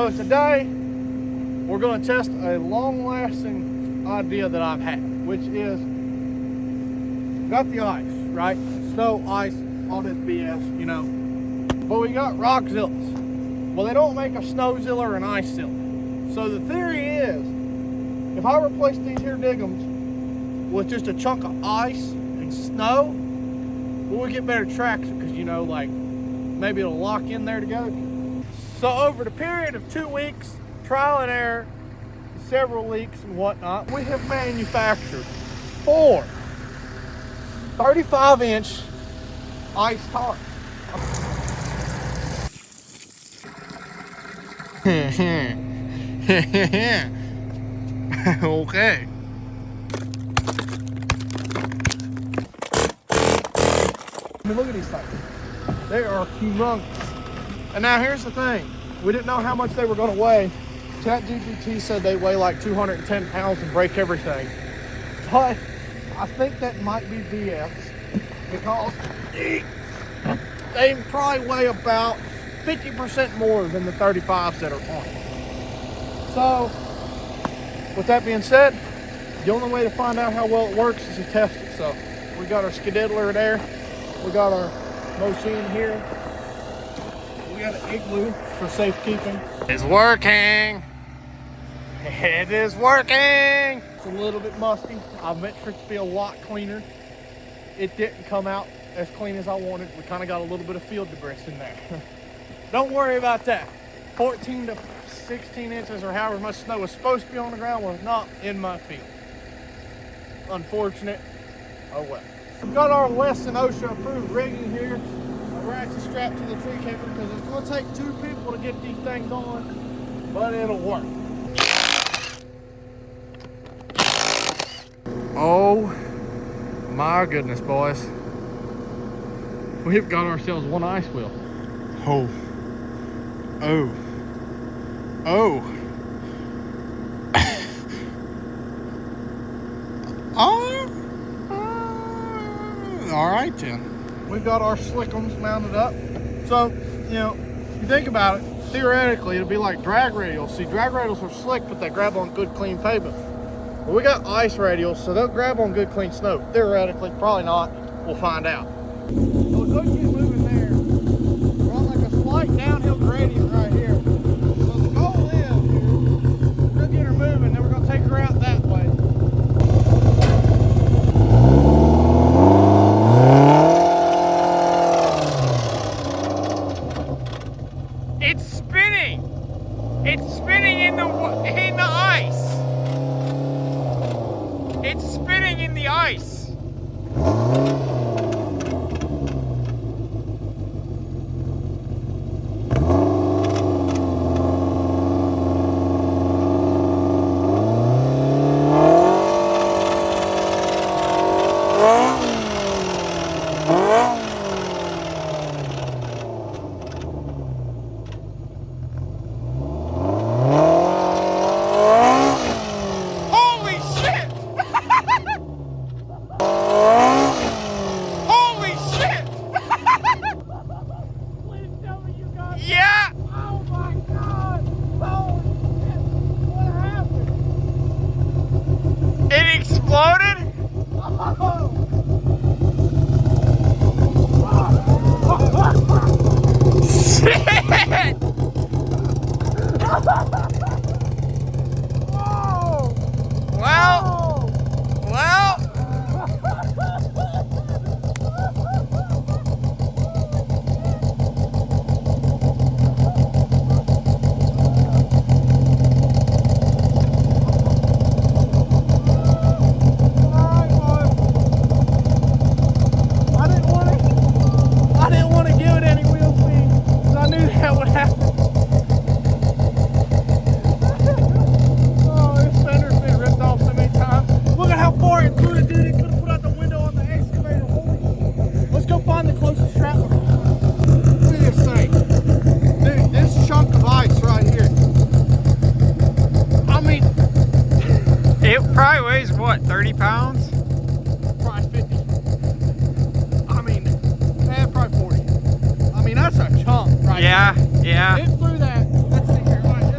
So today, we're going to test a long-lasting idea that I've had, which is, got the ice, right? Snow, ice, all this BS, you know. But we got Rockzillas. Well, they don't make a Snowzilla or an Icezilla. So the theory is, if I replace these here Diggums with just a chunk of ice and snow, we'll get better traction because, you know, like, maybe it'll lock in there together. So over the period of 2 weeks, trial and error, several leaks and whatnot, we have manufactured 4 35-inch ice tarps. Okay. I mean, look at these things. They are humongous. And now here's the thing. We didn't know how much they were going to weigh. ChatGPT said they weigh like 210 pounds and break everything. But I think that might be BS because they probably weigh about 50% more than the 35s that are on it. So, with that being said, the only way to find out how well it works is to test it. So, we got our skedaddler there. We got our machine here. We got an igloo for safekeeping. It's working. It is working. It's a little bit musty. I meant for it to be a lot cleaner. It didn't come out as clean as I wanted. We kind of got a little bit of field debris in there. Don't worry about that. 14 to 16 inches or however much snow was supposed to be on the ground was not in my field. Unfortunate. Oh well. We've got our less than OSHA approved rigging here. A ratchet strapped to the tree camper because it's going to take 2 people to get these things on, but it'll work. Oh my goodness, boys. We've got ourselves one ice wheel. Oh. Oh. Oh. All right, then. We've got our slickums mounted up. So, you know, if you think about it, theoretically, it'll be like drag radials. See, drag radials are slick, but they grab on good, clean pavement. Well, we got ice radials, so they'll grab on good, clean snow. Theoretically, probably not. We'll find out. So as we get moving there, we're on like a slight downhill gradient right here. So the goal is, we're going to get her moving, then we're going to take her out that way. It's spinning. It's spinning in the ice. It's spinning in the ice. Yeah! Oh my God! Holy shit! What happened? It exploded? Shit! Whoa! Well. I didn't want to give it any wheel speed because I knew that would happen. Oh, this fender's been ripped off so many times. Look at how far it flew, dude. It could have put out the window on the excavator. Holy shit. Let's go find the closest strap. Look at this thing. Dude, this chunk of ice right here. I mean, It probably weighs, what, 30 pounds? probably 50. I mean, probably 40. I mean, that's a chunk right Yeah, there. yeah. It flew that. Let's see here. All right,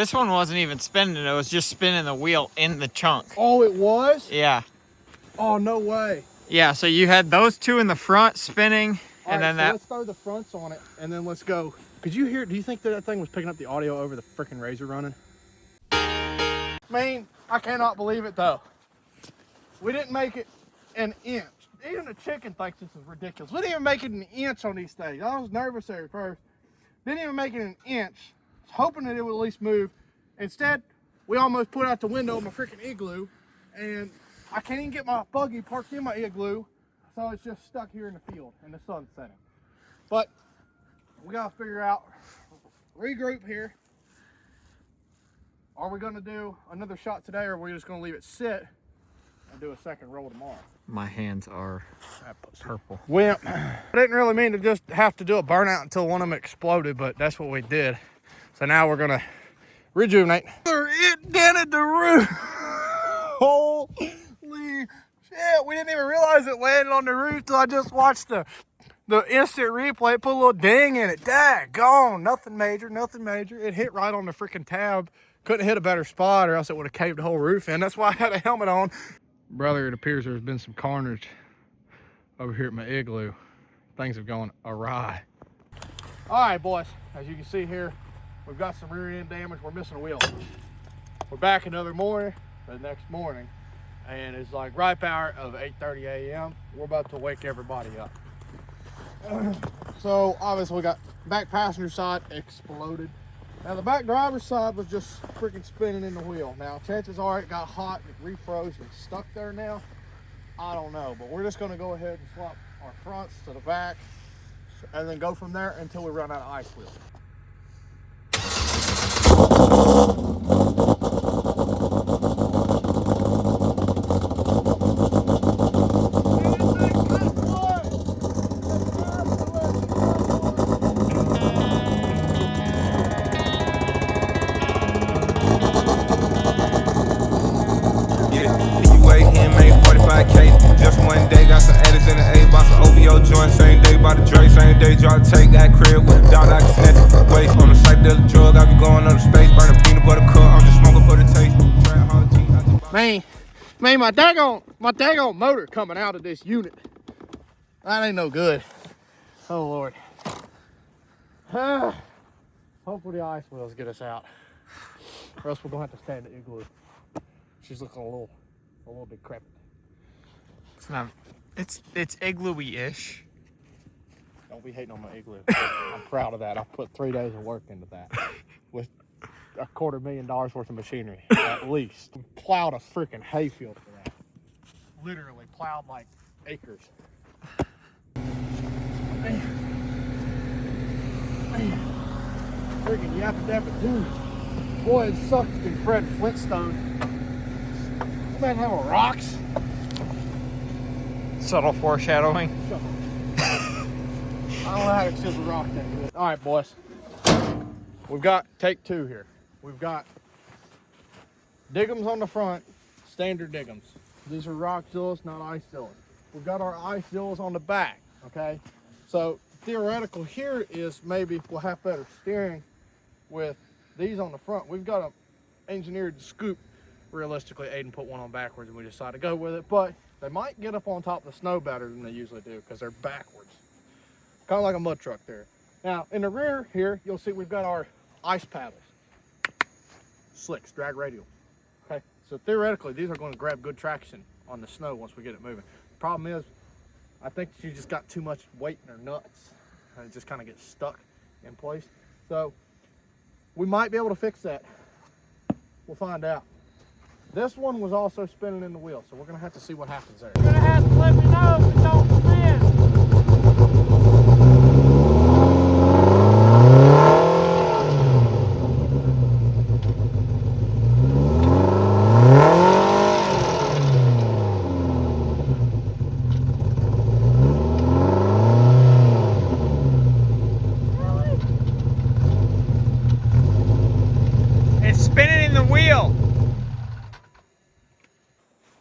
This one wasn't even spinning, it was just spinning the wheel in the chunk. Oh, it was? Yeah. Oh, no way. Yeah, so you had those two in the front spinning, All and right, then so that. let's throw the fronts on it, and then let's go. Could you hear, do you think that thing was picking up the audio over the freaking Razor running? Man, I cannot believe it though. We didn't make it an inch. Even the chicken thinks this is ridiculous. We didn't even make it an inch on these things. I was nervous there at first. Didn't even make it an inch. Hoping that it would at least move. Instead, we almost put out the window of my freaking igloo, and I can't even get my buggy parked in my igloo, so it's just stuck here in the field, and the sun's setting. But we gotta figure out, regroup here. Are we gonna do another shot today, or are we just gonna leave it sit and do a second roll tomorrow? My hands are purple. Well, I didn't really mean to just have to do a burnout until one of them exploded, but that's what we did. So now we're gonna rejuvenate. It dented the roof. Holy shit, we didn't even realize it landed on the roof till I just watched the instant replay. Put a little ding in it. Daggone, nothing major, nothing major. It hit right on the freaking tab. Couldn't hit a better spot, or else it would have caved the whole roof in. That's why I had a helmet on. Brother, it appears there's been some carnage over here at my igloo. Things have gone awry. All right, boys, as you can see here, we've got some rear end damage. We're missing a wheel. We're back another morning, the next morning, and it's like ripe hour of 8:30 a.m. We're about to wake everybody up. So obviously we got back passenger side exploded. Now the back driver's side was just freaking spinning in the wheel. Now chances are it got hot, it refroze and stuck there now. I don't know, but we're just gonna go ahead and swap our fronts to the back and then go from there until we run out of ice wheels. Just one day, got some edits in the A box of OVO joint. Same day, by the Dre, same day, drop take that crib with a dog I can snatch it away. On the site, there's a drug, I be going on the space, burning peanut butter cup, I'm just smoking for the taste. Man, my daggone motor coming out of this unit. That ain't no good. Oh Lord. Hopefully the ice wheels get us out, or else we're gonna have to stay in the igloo. She's looking a little bit crappy. It's not. It's igloo-y-ish. Don't be hating on my igloo. I'm proud of that. I put 3 days of work into that with $250,000 worth of machinery, at least. Plowed a freaking hayfield for that. Literally plowed like acres. Man. Freaking yappa dabba doo. Boy, it sucked to be Fred Flintstone. Man, have a rocks. Subtle foreshadowing. I don't know how to chisel rock that good. All right, boys. We've got take two here. We've got diggums on the front, standard diggums. These are rock zills, not ice zills. We've got our ice zills on the back, okay? So theoretical here is maybe we'll have better steering with these on the front. We've got an engineered scoop. Realistically, Aiden put one on backwards and we decided to go with it, but they might get up on top of the snow better than they usually do because they're backwards. Kind of like a mud truck there. Now, in the rear here, you'll see we've got our ice paddles. Slicks, drag radial. Okay, so theoretically, these are going to grab good traction on the snow once we get it moving. The problem is, I think she just got too much weight in her nuts and it just kind of gets stuck in place. So, we might be able to fix that. We'll find out. This one was also spinning in the wheel, so we're gonna have to see what happens there. You're gonna have to let me know if it don't spin. It's spinning in the wheel.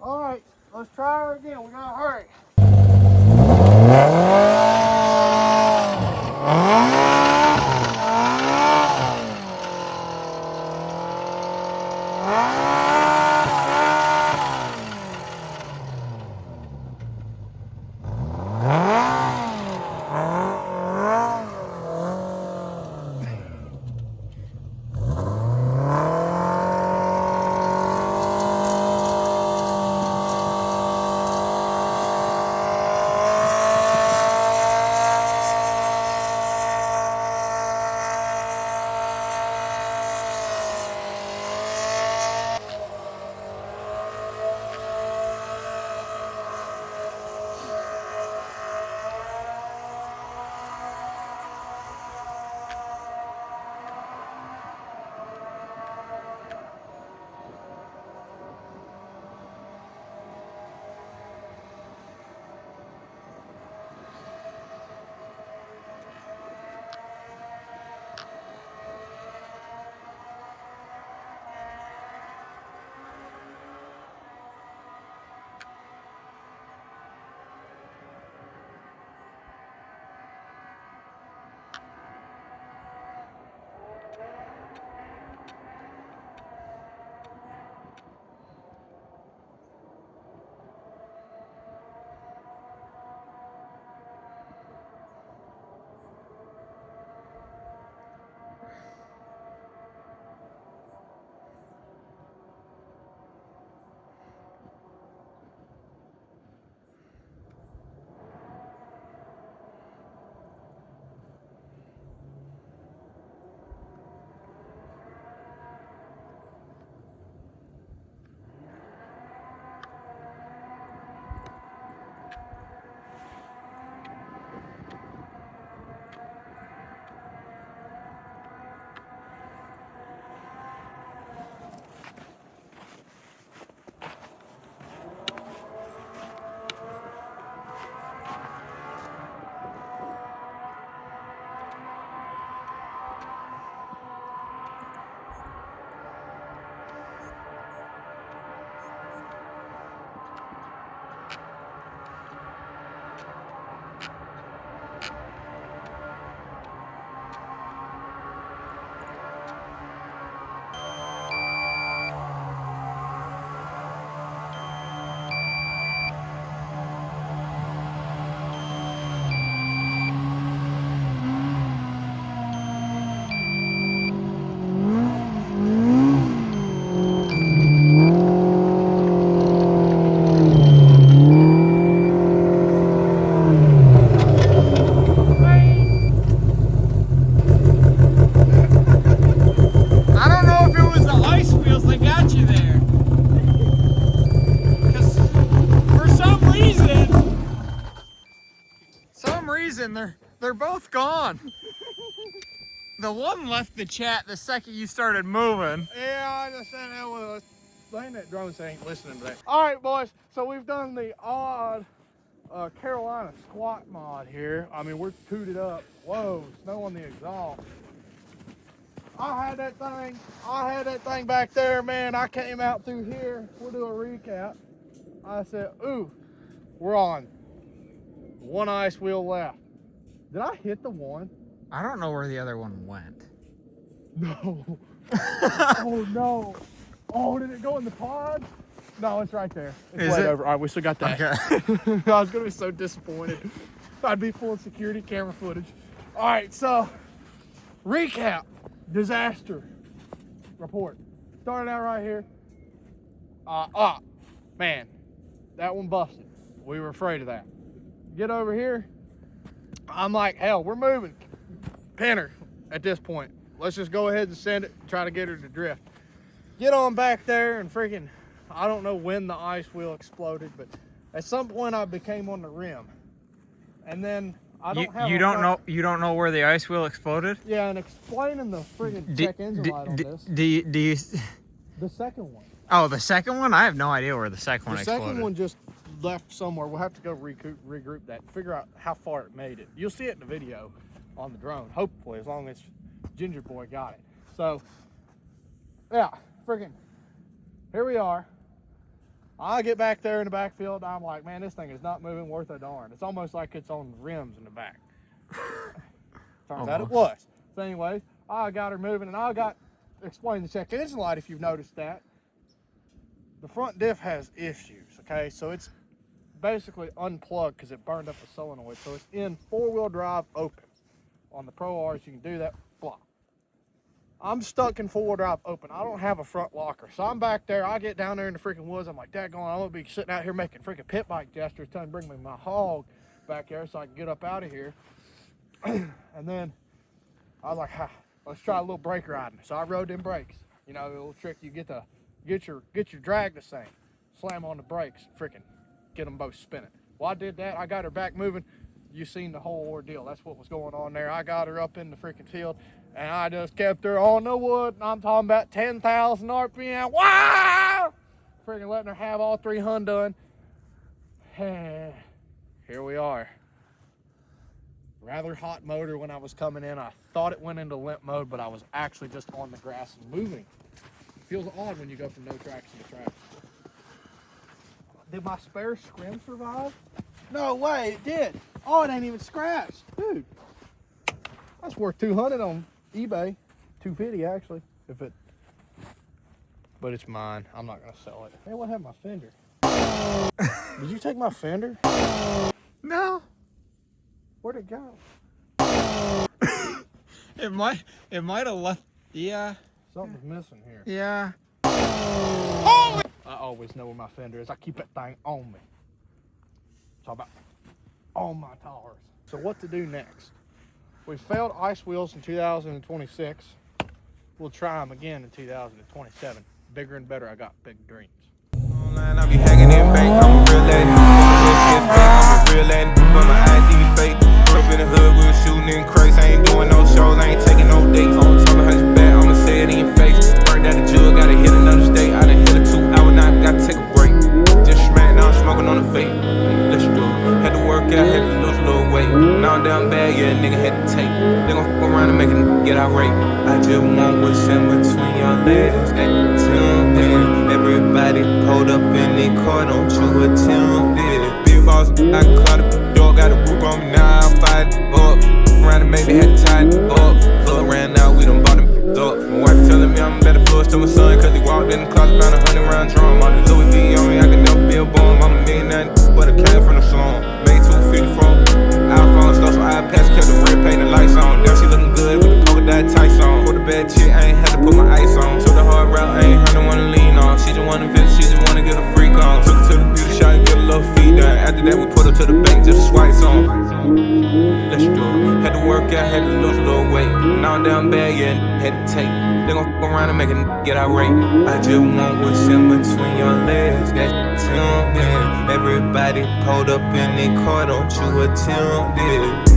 All right, let's try her again. We gotta hurry. I don't know if it was the ice wheels that got you there. Because for some reason they're both gone. The one left the chat the second you started moving. Yeah, I just said that was dang, that drone ain't listening to that. All right, boys. So we've done the odd Carolina squat mod here. I mean, we're tooted up. Whoa, snow on the exhaust. I had that thing back there, man. I came out through here. We'll do a recap. I said, ooh, we're on one ice wheel left. Did I hit the one? I don't know where the other one went. No. Oh, no. Oh, did it go in the pod? No, it's right there. It's Is way it? over. All right, we still got that. Okay. I was going to be so disappointed. I'd be full of security camera footage. All right, so recap. Disaster report. Started out right here. Man, that one busted. We were afraid of that. Get over here. I'm like, hell, we're moving. Pin her at this point. Let's just go ahead and send it and try to get her to drift. Get on back there and freaking, I don't know when the ice wheel exploded, but at some point I became on the rim. And then I don't have you don't know where the ice wheel exploded? Yeah, and explaining the friggin' check engine light on this. Do you The second one. Oh, the second one? I have no idea where the second one The exploded. second one just left somewhere. We'll have to go regroup that, figure out how far it made it. You'll see it in the video on the drone, hopefully, as long as Ginger Boy got it. So, yeah, freaking, here we are. I get back there in the backfield, I'm like, man, this thing is not moving worth a darn. It's almost like it's on rims in the back. Turns out it was. So anyways, I got her moving, and I got explained the check engine light, if you've noticed that. the front diff has issues, okay? So it's basically unplugged because it burned up the solenoid. So it's in 4-wheel drive open. On the Pro Rs, you can do that, blah. I'm stuck in 4-wheel drive open. I don't have a front locker. So I'm back there. I get down there in the freaking woods. I'm like, daggone, I'm going to be sitting out here making freaking pit bike gestures, telling me to bring me my hog back there so I can get up out of here. And then I was like, let's try a little brake riding. So I rode them brakes. You know, the little trick, you get your drag the same. Slam on the brakes, freaking get them both spinning. Well, I did that. I got her back moving. You seen the whole ordeal. That's what was going on there. I got her up in the freaking field, and I just kept her on the wood. And I'm talking about 10,000 RPM. Wow! Freaking letting her have all 3 hun done. Here we are. Rather hot motor when I was coming in. I thought it went into limp mode, but I was actually just on the grass and moving. It feels odd when you go from no traction to traction. Did my spare scrim survive? No way, it did. Oh, it ain't even scratched. Dude, that's worth 200 on eBay. 250 actually, but it's mine. I'm not gonna sell it. Hey, what happened to my fender? Did you take my fender? No. Where'd it go? It might have left. Yeah. Something's missing here. Yeah. I always know where my fender is. I keep that thing on me. Talk about on my tires. So what to do next? We failed ice wheels in 2026. We'll try them again in 2027. Bigger and better. I got big dreams. Online, I be hacking in bank. I'm a real lady. I'm a real lady. But my ID fake. Up in the hood, we was shooting in crates. I ain't doing no shows. I ain't taking no dates. I'm talking 100 back. I'ma say it in your face. Burned out the jug. Gotta hit another state. I done hit a 2-hour night. Gotta take a break. Just smack. Now I'm smoking on the vape. Let's do it. Had to work out. Had to lose a little weight. Now I'm down bad. Yeah, nigga had to take. They gon' fuck around and make a nigga get irate. I just want what's in between your legs. That tuned in. Everybody pulled up in the car. Don't you attend it. Big boss, I can call the dog. Got a book on me now. I'm fired up. Around and maybe had to tie it up. Look around now, we done bought them up. My wife telling me I'm better for us to my son. Cause he walked in the closet, found 100 round drum. On the Louis V on me, I can never be a bum. I'm a millionaire, but I came from the slum. Made 250 from iPhone, stole some iPads, kept the red paint and lights on. Damn, she looking good with the polka dot tights on. For the bad chick, I ain't had to put my ice on. Took the hard route, I ain't had no one to lean on. She just wanna visit, she just wanna get a freak on. Took her to the beauty shop and get a little feet done. After that, we put her to the bank, just swipes on. Let's do it. Had to work out, had to lose a little weight. Now I'm down bad, yeah, had to take. They gon' fuck around and make a nigga get irate. I just want what's in between your legs. That tuned in. Everybody pulled up in their car, don't you attend it.